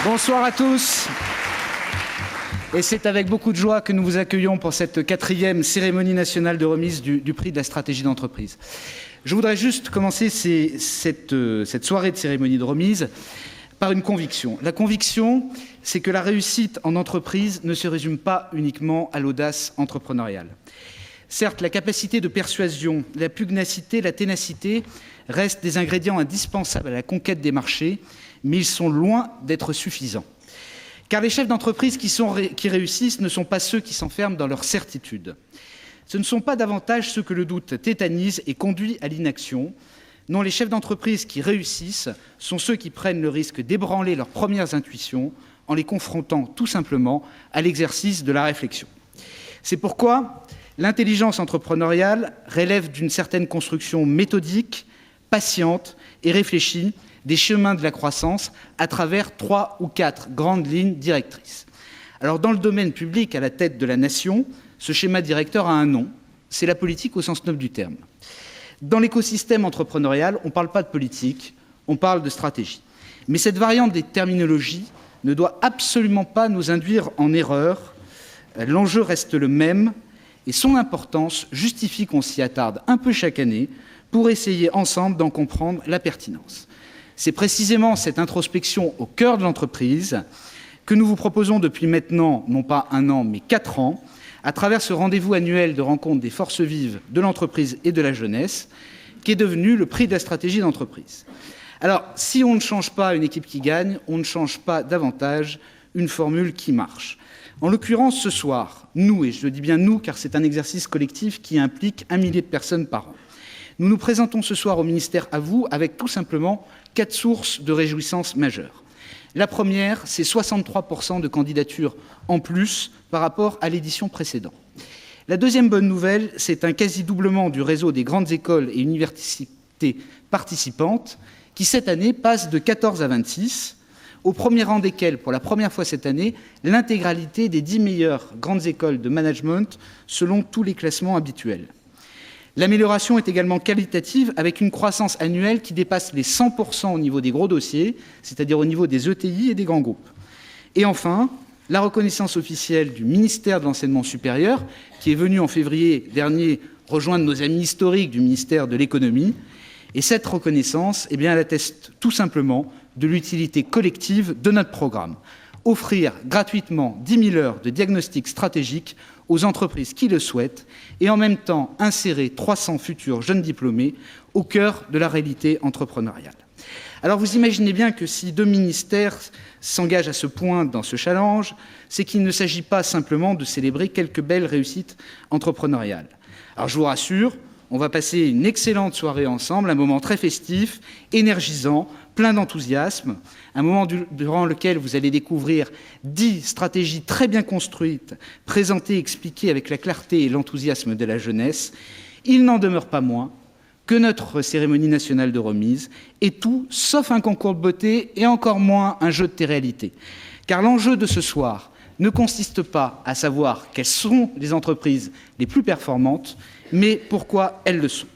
Bonsoir à tous. Et c'est avec beaucoup de joie que nous vous accueillons pour cette 4e cérémonie nationale de remise du prix de la stratégie d'entreprise. Je voudrais juste commencer cette soirée de cérémonie de remise par une conviction. La conviction, c'est que la réussite en entreprise ne se résume pas uniquement à l'audace entrepreneuriale. Certes, la capacité de persuasion, la pugnacité, la ténacité restent des ingrédients indispensables à la conquête des marchés, mais ils sont loin d'être suffisants. Car les chefs d'entreprise qui réussissent ne sont pas ceux qui s'enferment dans leur certitude. Ce ne sont pas davantage ceux que le doute tétanise et conduit à l'inaction. Non, les chefs d'entreprise qui réussissent sont ceux qui prennent le risque d'ébranler leurs premières intuitions en les confrontant tout simplement à l'exercice de la réflexion. C'est pourquoi l'intelligence entrepreneuriale relève d'une certaine construction méthodique, patiente et réfléchie des chemins de la croissance à travers 3 ou 4 grandes lignes directrices. Alors, dans le domaine public, à la tête de la nation, ce schéma directeur a un nom, c'est la politique au sens noble du terme. Dans l'écosystème entrepreneurial, on ne parle pas de politique, on parle de stratégie. Mais cette variante des terminologies ne doit absolument pas nous induire en erreur. L'enjeu reste le même et son importance justifie qu'on s'y attarde un peu chaque année pour essayer ensemble d'en comprendre la pertinence. C'est précisément cette introspection au cœur de l'entreprise que nous vous proposons depuis maintenant, non pas 1 an, mais 4 ans, à travers ce rendez-vous annuel de rencontre des forces vives de l'entreprise et de la jeunesse, qui est devenu le prix de la stratégie d'entreprise. Alors, si on ne change pas une équipe qui gagne, on ne change pas davantage une formule qui marche. En l'occurrence, ce soir, nous, et je dis bien nous, car c'est un exercice collectif qui implique 1 millier de personnes par an, nous nous présentons ce soir au ministère à vous avec tout simplement 4 sources de réjouissance majeures. La première, c'est 63% de candidatures en plus par rapport à l'édition précédente. La deuxième bonne nouvelle, c'est un quasi-doublement du réseau des grandes écoles et universités participantes qui, cette année, passe de 14 à 26, au premier rang desquelles, pour la première fois cette année, l'intégralité des 10 meilleures grandes écoles de management selon tous les classements habituels. L'amélioration est également qualitative avec une croissance annuelle qui dépasse les 100% au niveau des gros dossiers, c'est-à-dire au niveau des ETI et des grands groupes. Et enfin, la reconnaissance officielle du ministère de l'Enseignement supérieur, qui est venu en février dernier rejoindre nos amis historiques du ministère de l'Économie. Et cette reconnaissance, elle atteste tout simplement de l'utilité collective de notre programme. Offrir gratuitement 10 000 heures de diagnostic stratégique aux entreprises qui le souhaitent et en même temps insérer 300 futurs jeunes diplômés au cœur de la réalité entrepreneuriale. Alors vous imaginez bien que si 2 ministères s'engagent à ce point dans ce challenge, c'est qu'il ne s'agit pas simplement de célébrer quelques belles réussites entrepreneuriales. Alors je vous rassure, on va passer une excellente soirée ensemble, un moment très festif, énergisant, plein d'enthousiasme, un moment durant lequel vous allez découvrir 10 stratégies très bien construites, présentées et expliquées avec la clarté et l'enthousiasme de la jeunesse. Il n'en demeure pas moins que notre cérémonie nationale de remise est tout sauf un concours de beauté et encore moins un jeu de télé-réalité. Car l'enjeu de ce soir ne consiste pas à savoir quelles sont les entreprises les plus performantes, mais pourquoi elles le sont.